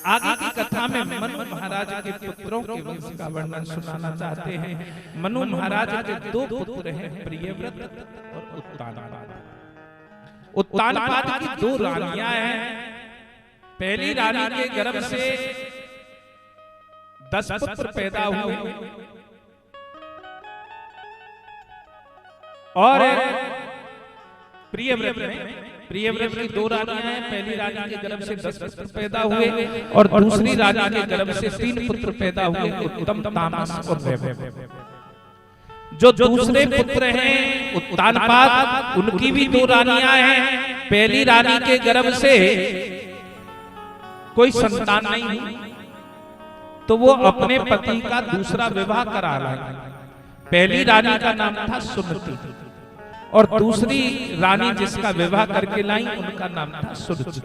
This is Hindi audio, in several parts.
आगे की कथा में मनु महाराज के पुत्रों के वंश का वर्णन सुनाना चाहते हैं। मनु महाराज के दो पुत्र हैं, प्रियव्रत और उत्तानपाद। उत्तानपाद की दो रानियां हैं। पहली रानी के गर्भ से 10 पुत्र पैदा हुए और प्रियव्रत की दो रानियां हैं। पहली रानी के गर्भ से 10 पुत्र पैदा हुए और दूसरी रानी के गर्भ से 3 पुत्र पैदा हुए, उत्तम, तामस और वैभव। जो दूसरे पुत्र हैं उत्तानपाद, उनकी भी दो रानियां हैं। पहली रानी के गर्भ से कोई संतान नहीं हुई तो वो अपने पति का दूसरा विवाह करा लाई। पहली रानी का नाम था सुमति और दूसरी रानी जिसका विवाह करके लाई उनका नाम था सुरुचि।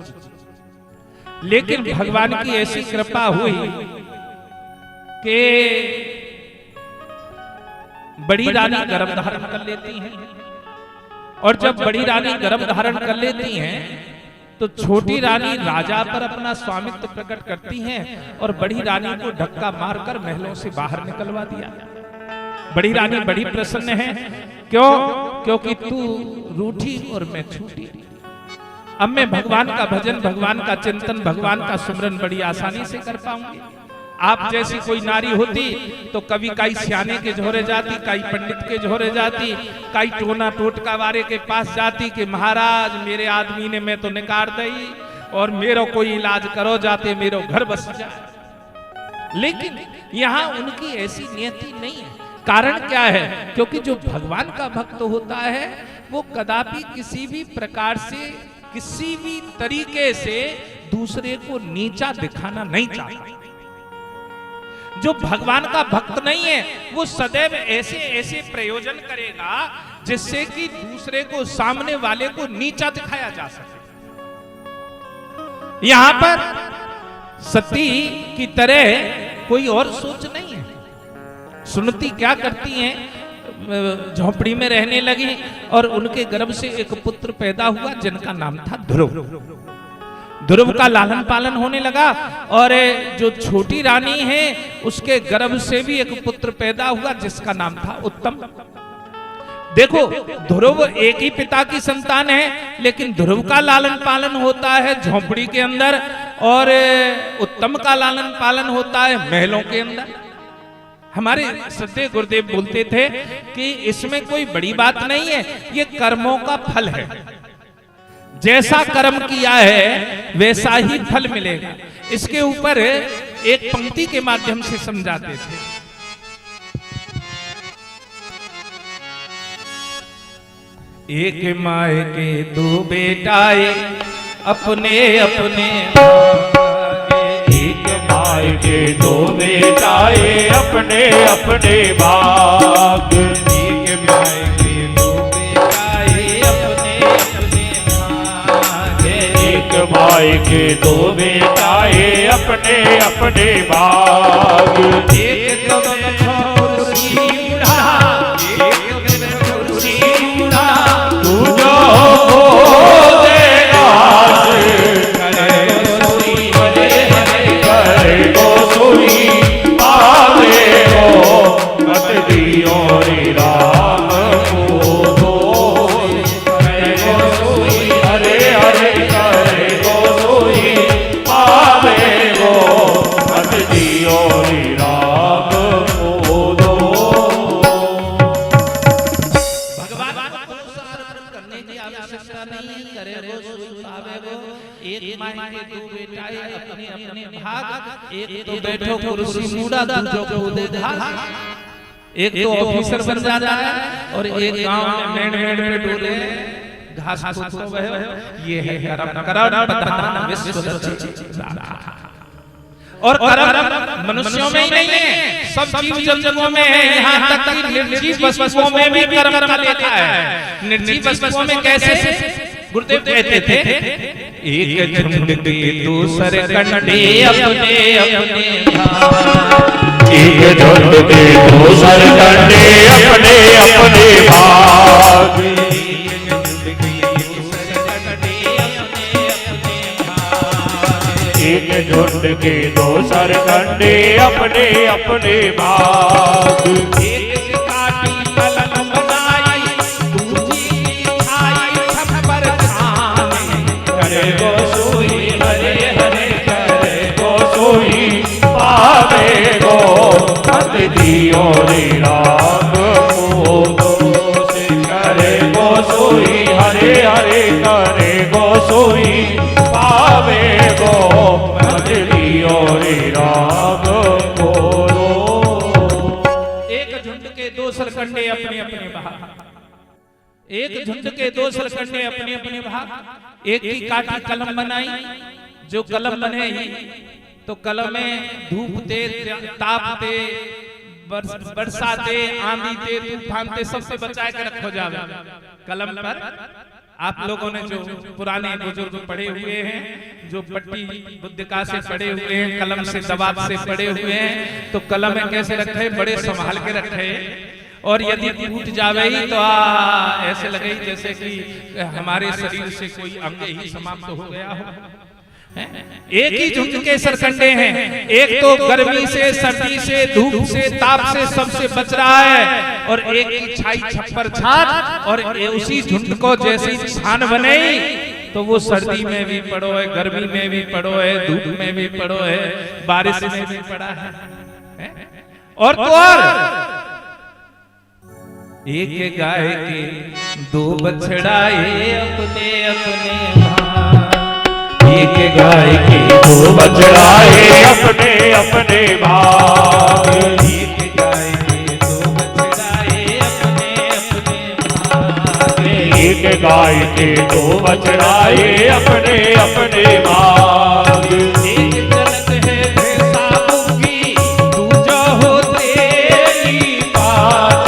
लेकिन भगवान की ऐसी कृपा हुई कि बड़ी रानी गर्भ धारण कर लेती हैं और जब बड़ी रानी गर्भ धारण कर लेती हैं तो छोटी रानी राजा पर अपना स्वामित्व प्रकट करती हैं और बड़ी रानी को धक्का मारकर महलों से बाहर निकलवा दिया। बड़ी रानी बड़ी प्रसन्न है। क्यों? क्योंकि तू रूठी और मैं छूटी। अब मैं भगवान का भजन, भगवान का चिंतन, भगवान का सुमरन बड़ी आसानी से कर पाऊंगी। आप जैसी कोई नारी होती तो कभी कई सियाने के झोरे जाती, कई पंडित के झोरे जाती, कई टोना टोटका वाले के पास जाती कि महाराज मेरे आदमी ने मैं तो निकाल दई और मेरो कोई इलाज करो, जाते मेरो घर बस जाए। लेकिन यहाँ उनकी ऐसी नियति नहीं है। कारण क्या है? क्योंकि जो भगवान का भक्त होता है वो कदापि किसी भी प्रकार से, किसी भी तरीके से दूसरे को नीचा दिखाना नहीं चाहता। जो भगवान का भक्त नहीं है वो सदैव ऐसे ऐसे प्रयोजन करेगा जिससे कि दूसरे को, सामने वाले को नीचा दिखाया जा सके। यहां पर सती की तरह कोई और सोच नहीं है। सुनती क्या करती हैं, झोपड़ी में रहने लगी और उनके गर्भ से एक पुत्र पैदा हुआ जिनका नाम था ध्रुव। ध्रुव का लालन पालन होने लगा और जो छोटी रानी है उसके गर्भ से भी एक पुत्र पैदा हुआ जिसका नाम था उत्तम। देखो, ध्रुव एक ही पिता की संतान है लेकिन ध्रुव का लालन पालन होता है झोपड़ी के अंदर और उत्तम का लालन पालन होता है महलों के अंदर। हमारे श्रद्धेय गुरुदेव बोलते थे कि इसमें कोई बड़ी बात नहीं है, ये कर्मों का फल है। जैसा कर्म किया है वैसा ही फल मिलेगा। इसके ऊपर एक पंक्ति के माध्यम से समझाते थे। एक माए के दो बेटाए अपने अपने, एक माए के दो बेटाए अपने अपने भाग। एक माए के दो बेटाए अपने अपने भाग। एक माए के दो बेटाए अपने अपने भाग। एक तो कुर्सी उड़ा, एक कुर्सी उड़ा, तू जो देगा करेगो सोई पावेगो कत दियो रे राम को धोई। करेगो सोई हरे हरे करेगो सोई पावेगो कत दियो रे राम को करने की आवश्यकता नहीं, करेगो सोई पावेगो। एक माई के दो बेटाए अपने अपने भाग। एक तो बैठो कुर्सी मुड़ा, दूजो को दे धाग। एक तो ऑफिसर बन जाता है और एक गांव में मेड़ डोले घास फूस वह। ये है कर्म प्रधान विश्व रचिता। और कर्म मनुष्यों में ही नहीं है, सब जीव जंतुओं में है। यहाँ तक कि निर्जीव वस्तुओं में भी कर्म का लेखा है। निर्जीव वस्तुओं में कैसे? गुरुदेव कहते थे एक झुंड के दूसरे कंडे अपने अपने भाग। एक झुंड के दूसरे कंडे अपने अपने भाग। एक एक झुंड के दो सरकंडे अपने अपने भाग। एक काटी कलम बनाई, दूजी की छाई छप्पर छाने। करे गो सोई हरे हरे करे गो सोई पावे गो मत दियो रे राम को दोष। करे गो सोई हरे हरे करे गो सोई पावे गो मत दियो रे राम को दोष। एक झुंड के दो सरकंडे अपने अपने भाग, एक झुंड के दो सरकंडे अपने अपने भाग। एक की काटी कलम बनाई, जो कलम बने तो कलम में धूप ते ताप ते बरसा ते आंधी ते तूफान ते सबसे बचा के रखो जावे। कलम पर आप लोगों ने जो पुराने बुजुर्ग पढ़े हुए हैं, जो पट्टी बुद्धिका से पढ़े हुए हैं, कलम से दबाव से पढ़े हुए हैं, तो कलम में कैसे रखे, बड़े संभाल के रखे। और यदि टूट जावे ही तो ऐसे लगे जैसे कि हमारे शरीर से कोई अंग ही समाप्त हो गया हो। एक ही झुंड के सरकंडे हैं, एक तो गर्मी से, सर्दी से, धूप से, ताप से सबसे बच रहा है, और एक की छाई छप्पर छान। और उसी झुंड को जैसी छान बने तो वो सर्दी में भी पड़ो है, गर्मी में भी पड़ो है, धूप में भी पड़ो है, बारिश में भी पड़ा है। और तो और एक गाय के दो बछड़ाए अपने अपने भाग। एक गाय के दो बछड़ाए अपने अपने भाग। एक गाय के दो बछड़ाए अपने अपने भाग। एक गाय के दो बछड़ाए अपने अपने भाग। एक चलत है भैंसा मुर्गी, दूजा हो तेरी बात।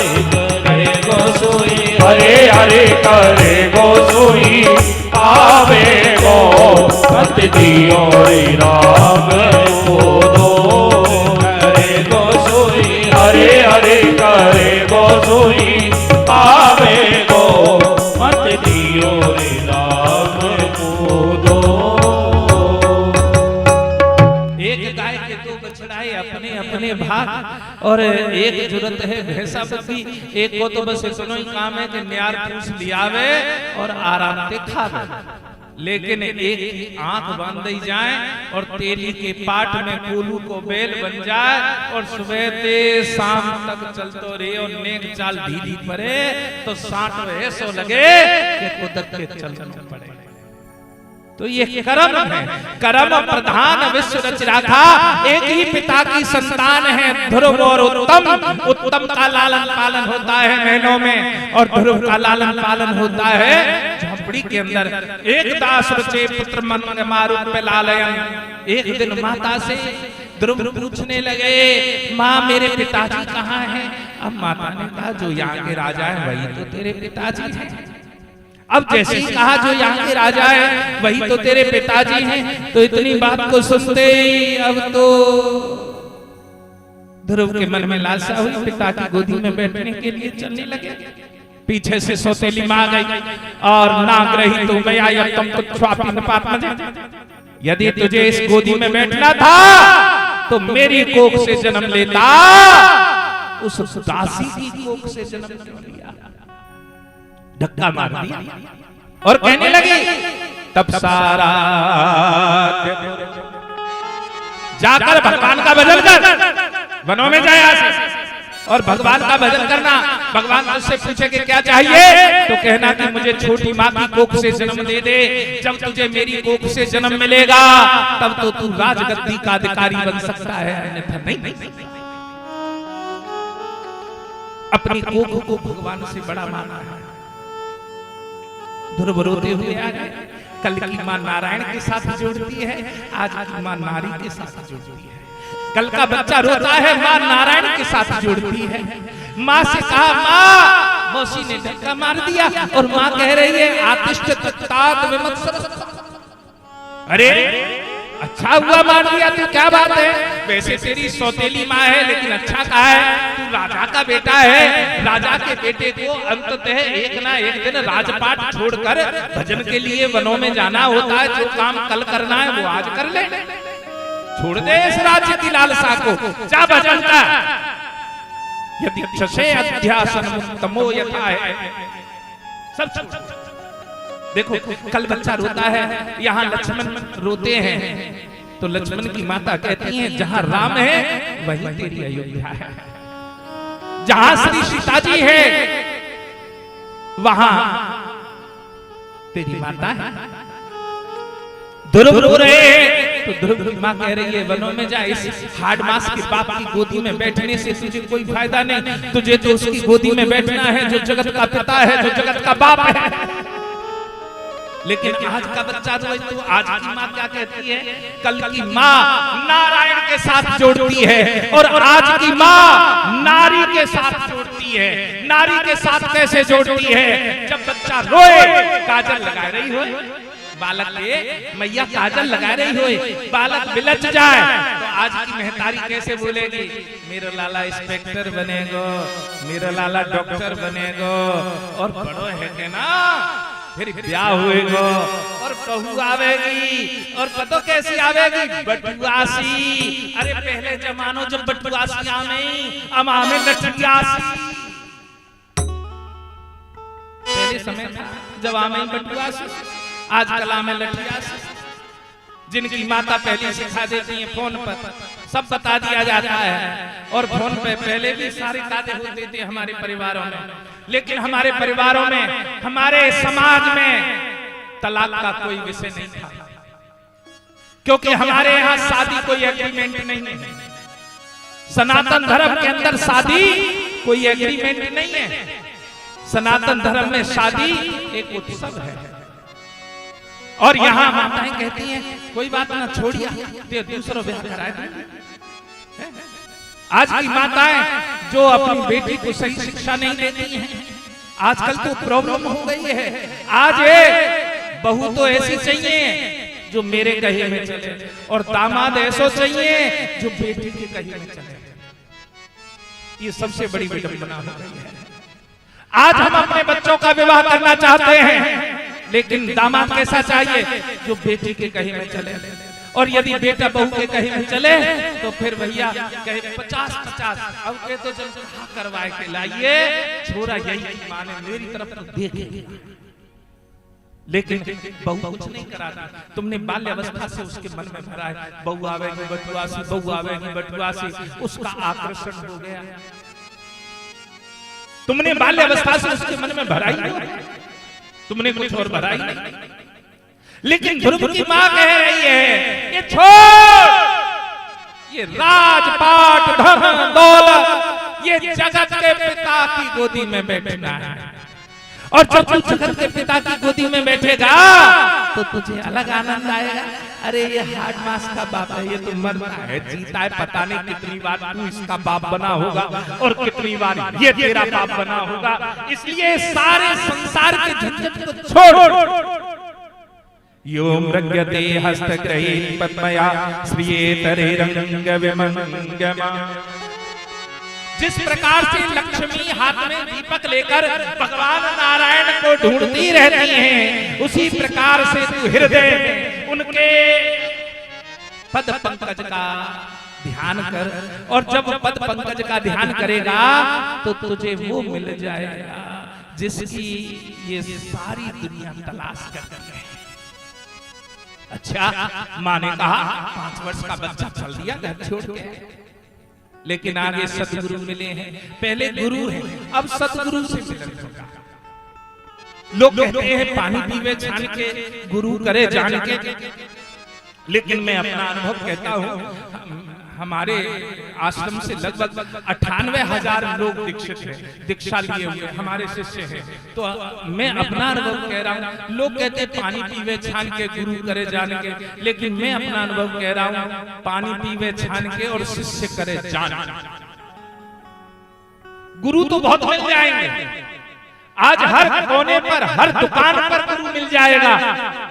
करे गो सोई हरे हरे करे गो सोई पावे गो मत दियो रे राम को दोष। करे गो सोई हरे हरे करे गो सोई पावे गो मत दियो रे राम को दोष। एक गाय के दो बछड़ाए अपने अपने भाग। और एक जरूरत है भैंसा बकरी, एक को तो बस इतना ही काम है कि न्यार पूछ लियावे और आराम से खावे। लेकिन एक की आंख बांध दी जाए और तेली के पाट में कोलू को बेल बन जाए और सुबह से शाम तक चलतो रहे और नेक चाल ढीली पड़े तो 60 ऐसो लगे कि कुदक के चलना पड़े। तो ये कर्म है, कर्म प्रधान विश्व रच रखा। एक ही पिता की संतान है ध्रुव और उत्तम। उत्तम का लालन पालन होता है महलों में और ध्रुव का लालन पालन होता है झोपड़ी के अंदर। एक दास रचे पुत्र मन मारू पे लालयन। एक दिन माता से ध्रुव पूछने लगे, माँ मेरे पिताजी कहाँ हैं? अब माता ने कहा जो यहाँ के राजा है वही तो तेरे पिताजी हैं। अब जैसे ही कहा जो यहाँ के राजा है वही तो तेरे पिताजी हैं, तो इतनी बात को सुनते ही अब तो ध्रुव के मन में लालसा हुई, पिता की गोदी में बैठने के लिए चलने लगे। पीछे से सौतेली मां गई और नाग रही तो मैं आया तुम कुछ स्वापी न पाप न जा। यदि तुझे इस गोदी में बैठना था तो मेरी कोख से जन्म लेता, उस दासी की कोख से जन्म क्यों लिया? धक्का मार दिया और कहने लगी तब सारा जाकर भगवान का भजन कर, वनों में जाए और भगवान का भजन करना। भगवान तुझसे पूछे कि क्या चाहिए तो कहना कि मुझे छोटी माँ की कोख से जन्म दे दे। जब तुझे मेरी कोख से जन्म मिलेगा तब तो तू राजगद्दी का अधिकारी बन सकता है, अन्यथा नहीं। अपनी कोख को भगवान से बड़ा माना है। ध्रुव रोते हुए आ गए। कल की मां नारायण के साथ जोड़ती है, आज की मां नारी के साथ जोड़ती है। कल का बच्चा रोता है, मां नारायण के साथ जोड़ती है। मां से कहा मां, मौसी ने धक्का मार दिया और मां कह रही है आतिष्ठ तत्तात विमत्सर। अरे अच्छा हुआ मान लिया तो क्या बात है, वैसे तेरी सौतेली माँ है लेकिन अच्छा कहा है, तू राजा का बेटा है। राजा के बेटे को अंततः एक ना एक दिन राजपाट छोड़कर भजन के लिए वनों में जाना होता है। जो काम कल करना है वो आज कर ले। छोड़ दे इस राज्य की लालसा को, जा भजन कर। यदि क्षसे अध्यासन मुक्तमो यथा है, सब छोड़। देखो कल बच्चा रोता है, यहाँ लक्ष्मण रोते हैं, तो लक्ष्मण की माता कहती हैं जहां राम है वहीं तेरी अयोध्या है, जहां श्री सीता जी है वहां तेरी माता है। ध्रुव रो रहे हैं तो ध्रुव की मां कह रही है वनों में जा, इस हाड़ मास के बाप की गोदी में बैठने से तुझे कोई फायदा नहीं, तुझे तो उसकी गोदी में बैठना है जो जगत का पिता है, जो जगत का बाप है। लेकिन आज का बच्चा रोए तो आज की माँ क्या कहती है, कल की माँ नारायण के साथ जोड़ती है और आज की माँ नारी के साथ जोड़ती है। नारी के साथ कैसे जोड़ती है, जब बच्चा रोए काजल लगा रही हो, बालक के मैया काजल लगा रही हो, बालक बिलच जाए तो आज की महतारी कैसे बोलेगी, मेरा लाला इंस्पेक्टर बनेगो, मेरा लाला डॉक्टर बनेगो, और बड़ो है के ना फिर ब्याह हुएगा और बहू आवेगी, और पतो कैसी आवेगी, बटुआसी। अरे पहले जमानों जब बटुआसी आमे अमामे लठियासी, पहले समय था जब आमे बटुआसी, आजकल आमे लठियासी। जिनकी माता पहले सिखा देती है, फोन पर सब बता दिया जाता है, और फोन पे पहले भी सारे दादे होते थे हमारे परिवारों में। लेकिन हमारे परिवारों में, हमारे समाज में तलाक का कोई विषय नहीं था, क्योंकि हमारे यहाँ शादी कोई एग्रीमेंट नहीं है। सनातन धर्म के अंदर शादी कोई एग्रीमेंट नहीं है। सनातन धर्म में शादी एक उत्सव है, और यहाँ माताएं कहती हैं कोई बात ना, छोड़िए दूसरों ब्याह कराए। आज की माताएं जो अपनी बेटी को सही शिक्षा नहीं देती हैं, आजकल तो प्रॉब्लम हो गई है। आज ये बहू तो ऐसी चाहिए जो मेरे कहे में चले, और दामाद ऐसा चाहिए जो बेटी के कहे में चले। ये सबसे बड़ी विडंबना हो गई है। आज हम अपने बच्चों का विवाह करना चाहते हैं, लेकिन दामाद कैसा चाहिए, जो बेटी के कहे में चले। और यदि बेटा बहू के कहे में चले तो फिर भैया कहे 50-50, अब के तो चल करवाए के लाइए, छोरा यही माने मेरी तरफ तो देखे। लेकिन बहू कुछ नहीं कराता, तुमने बाल्य अवस्था से उसके मन में भरा है, बहू आवेगी बटुआसी, बहू आवेगी बटुआसी, उसका आकर्षण हो गया। तुमने बाल्य अवस्था से उसके मन में भरा ही, तुमने कुछ और भरा ही नहीं। लेकिन ध्रुव की मां कह रही है ये छोड़, ये राजपाट धन दौलत ये जगत के पिता की गोदी में बैठना है, और जब तू जगत के पिता की गोदी में बैठेगा तो तुझे अलग आनंद आएगा। अरे ये हार्ड मास का बाप है, ये तो मरता है जीता है, पता नहीं कितनी बार तू इसका बाप बना होगा और कितनी बार ये तेरा बाप बना होगा। इसलिए सारे संसार के झंझट को छोड़। यो मृग्यते हस्तग्रहीत पद्मया श्रियेतरे रंग विमंगमा। जिस प्रकार से लक्ष्मी हाथ में दीपक लेकर भगवान नारायण को ढूंढती रहती हैं, उसी प्रकार से तू हृदय में उनके पद पंकज का ध्यान कर, और जब पद पंकज का ध्यान करेगा तो तुझे वो मिल जाएगा जिसकी ये सारी दुनिया तलाश करती है। अच्छा, माँ ने कहा 5 वर्ष का बच्चा चल दिया घर छोड़ के, लेकिन आगे सतगुरु मिले हैं। पहले गुरु है, अब सतगुरु से मिलन होगा। लोग कहते हैं पानी पीवे छान के, गुरु करे जान के, लेकिन मैं अपना अनुभव कहता हूँ, हमारे आश्रम से लगभग 98,000 लोग दीक्षित हैं, दीक्षा लिए हुए हमारे शिष्य हैं। तो मैं अपना अनुभव कह रहा हूँ। लोग कहते हैं पानी पीवे छान के, गुरु करे जान के, लेकिन मैं अपना अनुभव कह रहा हूँ, पानी पीवे छान के और शिष्य करे जान। गुरु तो बहुत मिल जाएंगे, आज हर कोने पर हर दुकान पर गुरु मिल जाएगा,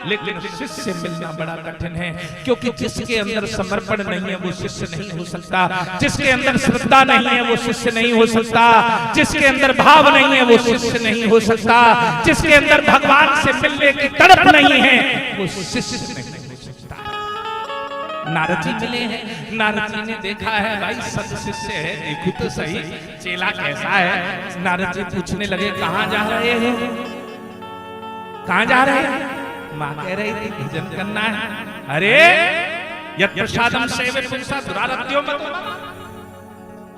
लेकिन शिष्य मिलना बड़ा कठिन है, क्योंकि जिसके अंदर समर्पण नहीं है वो शिष्य नहीं हो सकता, जिसके अंदर श्रद्धा नहीं है वो शिष्य नहीं हो सकता, जिसके अंदर भाव नहीं है वो शिष्य नहीं हो सकता, जिसके अंदर भगवान से मिलने की तड़प नहीं है वो शिष्य नहीं हो सकता। नारद जी मिले हैं। नारद जी ने देखा है भाई सत शिष्य है, देखो तो सही चेला कैसा है। नारद जी पूछने लगे कहाँ जा रहे हैं, कहाँ जा रहे हैं। माँ कह रही थी भोजन करना है। अरे यत् प्रसादम सेवे पुंसा दुरारत्यो मत,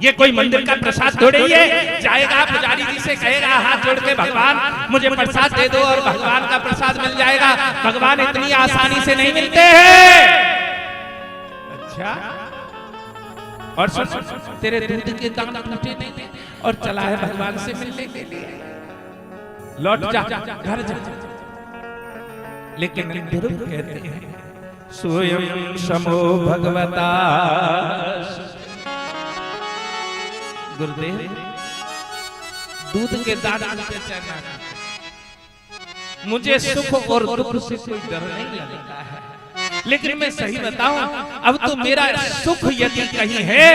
ये कोई मंदिर का प्रसाद थोड़ी है। जाएगा पुजारी जी से कहेगा हाथ जोड़ के भगवान मुझे प्रसाद दे दो और भगवान का प्रसाद मिल जाएगा। भगवान इतनी आसानी से नहीं मिलते हैं। अच्छा और सुन, तेरे दूध के दांत टूटे नहीं और चला है भगवान से मिलने के लिए। लौट जा घर जा। लेकिन ध्रुव कहते हैं स्वयं समो भगवता। गुरुदेव दूध के दांत पे चढ़ना, मुझे सुख और दुख से कोई डर नहीं लगता है। लेकिन मैं सही बताऊं, अब तो मेरा सुख यदि कहीं है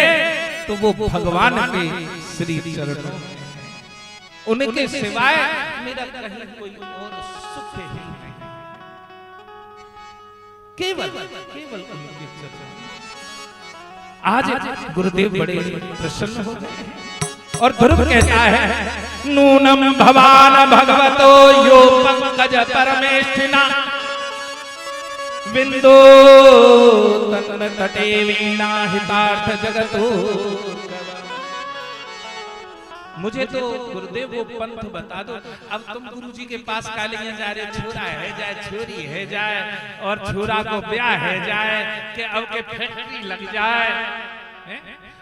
तो वो भगवान के श्री चरणों में है। उनके सिवाय मेरा कहीं कोई और सुख ही नहीं, केवल केवल उनके चरणों। आज गुरुदेव बड़े प्रसन्न हो गए और ध्रुव कहता है नूनम भवान भगवतो यो पंकज परमेष्ठिना बिंदो तन्न तटे वीणा हितार्थ जगतो। मुझे तो गुरुदेव वो पंथ बता दो। अब तुम गुरुजी के पास कालियां जा रहे, छोरा है जाए छोरी है जाए और छोरा को ब्याह है जाए कि अब के फैक्ट्री लग जाए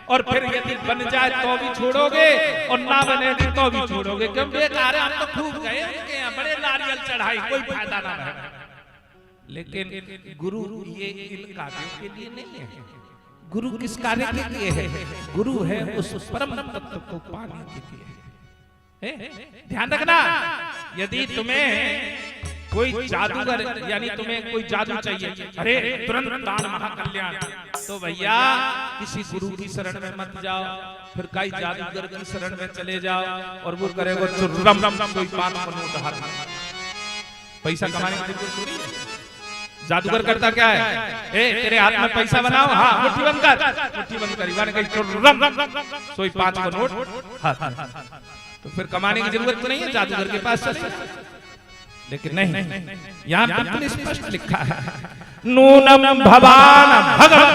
और फिर यदि बन जाए तो भी छोड़ोगे और ना बने तो भी छोड़ोगे। क्यों बेकार है, हम तो खूब गए उनके यहाँ बड़े नारियल चढ़ाई, कोई फायदा ना रहा। लेकिन गुरु ये इन कार्यों के लिए नहीं है। गुरु किस कार्य के लिए है? गुरु है उस परम तत्व को पाने के लिए। ध्यान रखना, यदि तुम्हें कोई जादूगर यानी तुम्हें कोई जादू चाहिए, अरे तुरंत दान महाकल्याण, तो भैया किसी गुरु की शरण में मत जाओ, फिर कई जादूगर की शरण में चले जाओ और वो करेगा चुर्रम कोई बात बनो उधार। पैसा कमाने की जरूरत थोड़ी है। जादूगर करता क्या है? तेरे हाथ में पैसा बनाओ, हाँ मुट्ठी बंद कर, मुट्ठी बंद कर, इवान कहीं चुर्रम सोई 5 का नोट हाथ। तो फिर कमाने की जरूरत तो नहीं है, जादूगर के पास चले। लेकिन नहीं, यहाँ बिल्कुल स्पष्ट लिखा है नूनम भवान भगवत।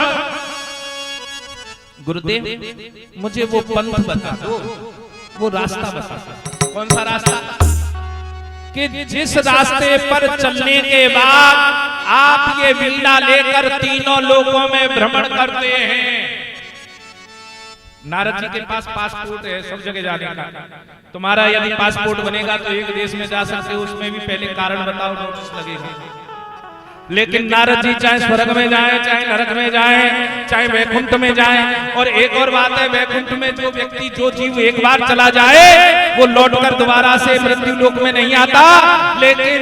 गुरुदेव मुझे वो पंथ बता दो, वो रास्ता बता दो। कौन सा रास्ता? कि जिस रास्ते पर चलने के बाद आप ये वीणा लेकर तीनों लोकों में भ्रमण करते हैं। नारद जी के पास पासपोर्ट है सब जगह जाने का। तुम्हारा यदि पासपोर्ट बनेगा तो एक देश में जा सकते हो, उसमें भी पहले कारण बताओ, नोटिस लगेगा। लेकिन नारद जी चाहे स्वर्ग में जाएं, चाहे नरक में जाएं, चाहे वैकुंठ में जाएं, और एक और बात है, वैकुंठ में जो व्यक्ति जो जीव एक बार चला जाए वो लौटकर दोबारा से मृत्यु लोक में नहीं आता। लेकिन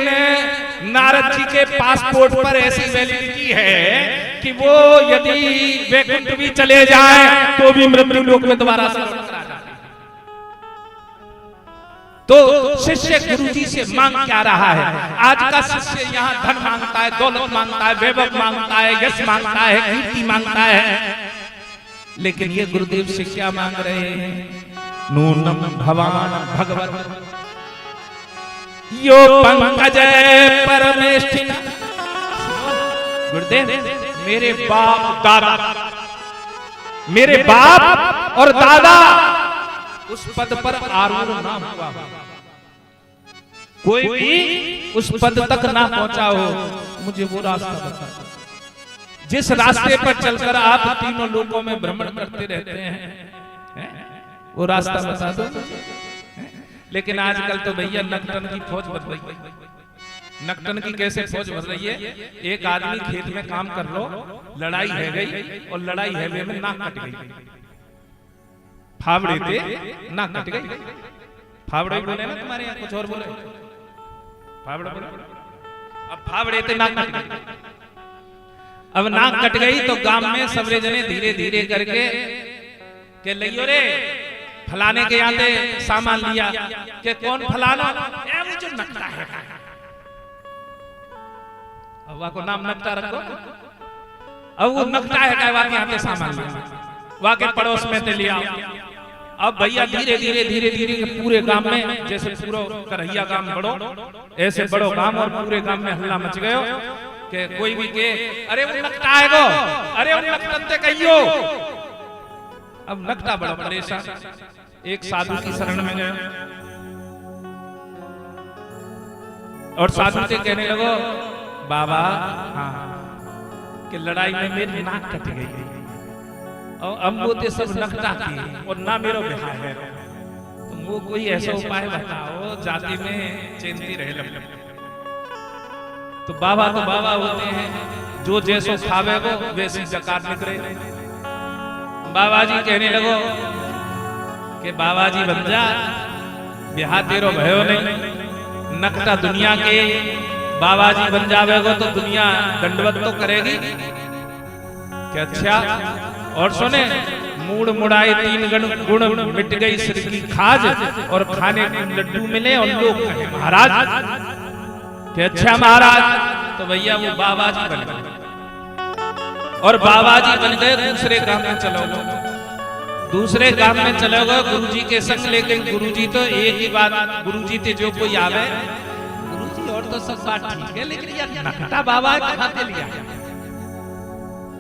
नारद जी के पासपोर्ट पर ऐसी वैलिडिटी है कि वो यदि वैकुंठ भी चले जाएं तो भी मृत्यु लोक में दोबारा से लौटकर आ जाते। तो शिष्य गुरुजी से मांग क्या रहा है? आज का शिष्य यहाँ धन मांगता है, दौलत मांगता है, वैभव मांगता है, यश मांगता है, कीर्ति मांगता है। लेकिन ये गुरुदेव से क्या मांग रहे हैं? नूनम भवान भगवत यो पंकज परमेष्ठिन। गुरुदेव मेरे बाप दादा, मेरे बाप और दादा उस पद पर आरूढ़ ना हुआ, कोई भी उस पद तक ना पहुंचा हो, मुझे वो रास्ता बता। जिस रास्ते पर चलकर आप तीनों लोगों में भ्रमण करते रहते हैं, वो रास्ता बता दो। लेकिन आजकल तो भैया नकटन की फौज बन रही है। नकटन की कैसे फौज बन रही है? एक आदमी खेत में काम कर लो, लड़ाई है गई और लड़ाई है में नाक कट गई, फावड़े थे नाक कट गई। फावड़े बोले ना तुम्हारे यहाँ, कुछ और बोले? फावड़े बोले। अब फावड़े थे नाक कट गई। अब नाक कट गई तो गांव में सबरे जने धीरे धीरे करके के लियो रे फलाने के यहाँ सामान लिया कि कौन फलाना वो जो नकटा है, अव्वा को नाम नकटा रखो। अब वो नकटा है क्या वाके यहाँ पे सामान वाके पड़ोस में ते लिया। अब भैया धीरे धीरे धीरे धीरे पूरे गांव में, जैसे पूरा करहिया गांव बड़ो, ऐसे बड़ो गांव और पूरे गांव में हल्ला मच गयो कि कोई भी के अरे वो नकटा है गो, अरे वो नकटते कहियो। अब नकटा बड़ा परेशान एक साधु की शरण में गया और साधु से कहने लगो बाबा हाँ कि लड़ाई में मेरी नाक कट गई और अम्बोते सब नकटा थी और ना मेरा बिहार है, तुम वो कोई ऐसा उपाय बताओ जाति में चेंती रहे लगे। तो बाबा होते हैं जो जैसो खावे वो वैसी जकात निकले। बाबा जी कहने लगो कि बाबा जी बन जा बिहार तेरो भयो नहीं, नकटा दुनिया के बाबा जी बन जावेगो तो दुनिया दंडवत तो करेगी क्या? अच्छा और सुने मूड मुड़ाए 3 गुण मिट गई सिर की खाज और खाने को लड्डू मिले और लोग कहे महाराज कि अच्छा महाराज। तो भैया वो बाबा जी बन गए और बाबा जी बन गए दूसरे काम में चलो गो, दूसरे काम में चलो गो गुरु जी के संग। लेकिन गुरु जी तो एक ही बात, गुरु जी ते जो कोई आवे गुरु जी और तो सब बात ठीक है लेकिन यार नकटा बाबा कहाँ से लिया?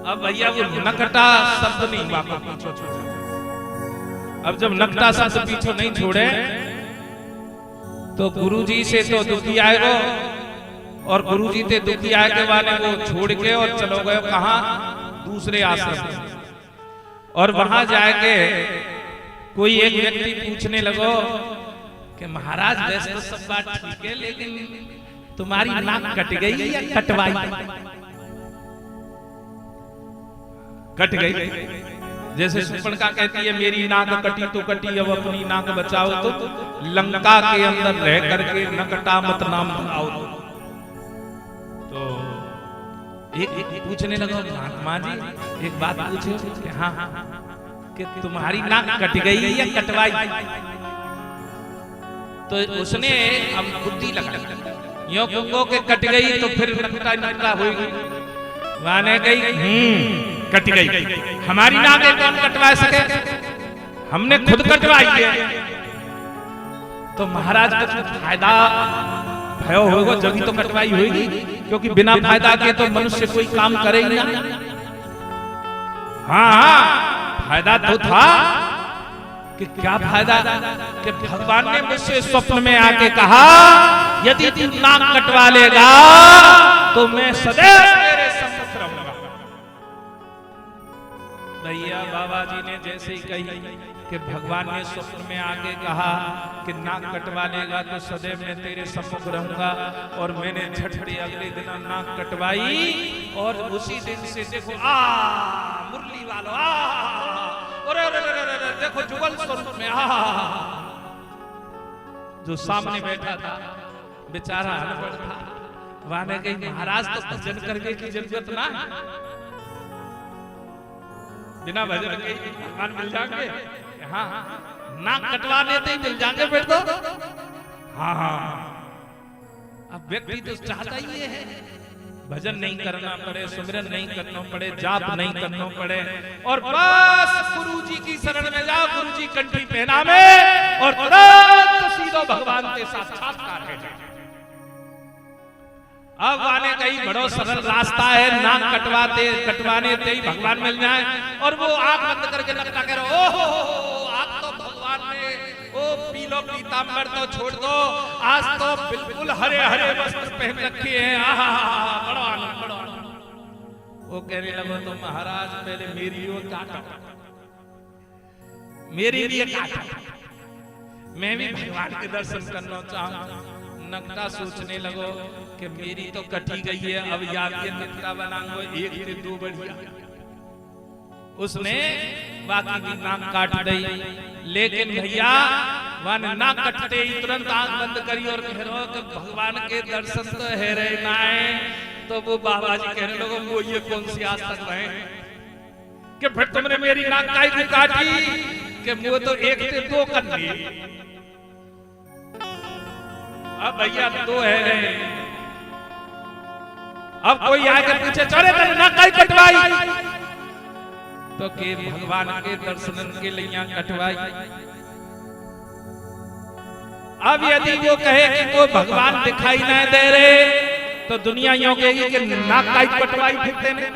अब भैया वो नकटा शब्द नहीं बाबा पीछो छोड़े। अब जब नकटा शब्द पीछो नहीं छोड़े तो गुरुजी से तो दुखी आएगा और गुरुजी ते दुखी आए के वाले वो छोड़ के और चलो गए कहाँ? दूसरे आश्रम। और वहां जाके कोई एक व्यक्ति पूछने लगो कि महाराज वैसे तो सब बात ठीक है लेकिन तुम्हारी नाक कट गई या कटवाई? कट गई। जैसे सुपर्णखा कहती है मेरी नाक कटी तो कटी अब अपनी नाक बचाओ तो लंका के अंदर रह करके नकटा मत नाम आओ। तो एक पूछने लगा महात्मा जी एक बात पूछो कि हाँ कि तुम्हारी नाक कट गई या कटवाई? तो उसने अब बुद्धि लगा यो को के कट गई तो फिर नकटा होगी, माने गई कट गई। हमारी नाक कौन कटवा सके? हमने खुद कटवाई है। तो महाराज का फायदा भयो होगा जब तो कटवाई होगी, क्योंकि बिना फायदा के तो मनुष्य कोई काम करे ही ना। हाँ फायदा तो था कि क्या फायदा कि भगवान ने मुझसे स्वप्न में आके कहा यदि तू नाक कटवा लेगा तो मैं सदैव तेरे सम्मुख रहूंगा। भैया बाबा जी ने जैसे ही कही कि भगवान ने स्वप्न में आके कहा कि नाक कटवा लेगा तो सदैव मैं तेरे सम्मुख रहूंगा। और मैंने झटपटे अगले दिन नाक कटवाई और उसी दिन से देखो मुरली वालों देखो जुगल स्वरूप में जो सामने बैठा था बेचारा अनपढ़ था, वाने कही महाराज तो भजन करने की जरूरत ना, बिना भजन के भगवान मिल जाएंगे। हाँ नाक कटवा लेते ही मिल जाएंगे फिर तो। हाँ अब व्यक्ति तो चाहता ही है भजन नहीं करना पड़े, सुमिरन नहीं करना पड़े, जाप नहीं करना पड़े और बस गुरु जी की शरण में जाओ, गुरु जी कंठी पहना में और तुरंत सीधो भगवान के साक्षात्कार है। अब आने कहीं बड़ो सरल रास्ता है, नाक कटवाने ते ही भगवान मिल जाए। और वो आंख बंद करके लगता कह रहा ओहो आप तो भगवान ने ओ पीलो पीतांबर तो छोड़ दो, आज तो बिल्कुल हरे हरे वस्त्र पहन रखे हैं। बड़ा आनंद बड़ा आनंद। वो कहने लगा तो महाराज पहले मेरी ओर काटा, मेरी लिए काटा, मैं भी भगवान के दर्शन करना चाहूं। नकटा सोचने लगो कि मेरी तो कटी गई है, अब याद के नकटा बनाऊंगा एक से दो बढ़िया। उसने बाकी की नाक काट दी, लेकिन भैया वन नाक कटते ही तुरंत आंख बंद करी और कह रहा कि भगवान के दर्शन तो है रे नाए। तो वो बाबा जी कहने लगे वो ये कौन सी आज तक रहे कि फिर तुमने मेरी नाक काई को काटी कि वो तो एक से दो कर ली। अब भैया दो है रे, अब कोई आके पूछे चले तेरे नाक काई कटवाई, तो के भगवान के दर्शन के लिए कटवाई। अब यदि वो कहे कि कोई भगवान दिखाई ना दे रहे, तो दुनिया यूं कहेगी कि नाक काई कटवाई फिरते ने।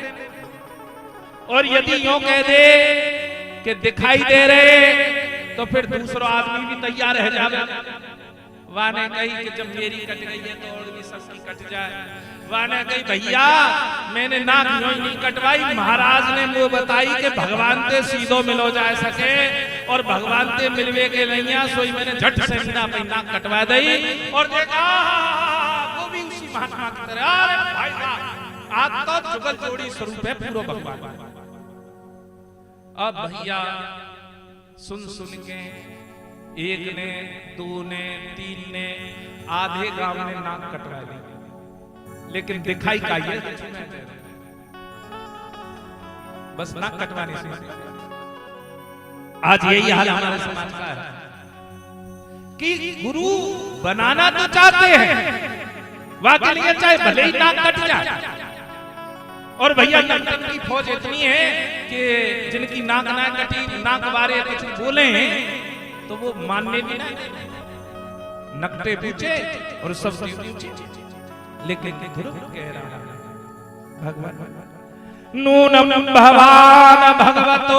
और यदि यूं कह दे कि दिखाई दे रहे, तो फिर दूसरा आदमी भी तैयार रह जावे। वाने कही कि जब मेरी कट गई है तो और भी सबकी कट जाए। वाने कही भैया मैंने नाक यूं ही नहीं कटवाई, महाराज ने मुझे बताई कि भगवान ते सीधो मिलो जा सके, और भगवान ते मिलवे के नहीं सोई मैंने झट से मीना पे नाक कटवा दी। और देखा गोविंद सिंह महात्मा की तरह, अरे भाई साहब आज तो जुगल जोड़ी स्वरूप है पूरा भगवान। अब भैया सुन सुन के एक ने, दो ने, तीन ने, आधे गांव ने नाक कटवा दी, लेकिन दिखाई का ये बस नाक कटवाने से। आज यही हाल हमारे समाज का है कि गुरु बनाना तो चाहते हैं, वाकई लिए चाहे भले ही नाक कट जाए। और भैया नर्तन की फौज इतनी है कि जिनकी नाक ना कटी, नाक बारे कुछ बोले तो वो मानने भी ना, नकटे पूछे और सब पूछे, लेकिन गुरु कह रहा भगवान नूनम भवान भगवतो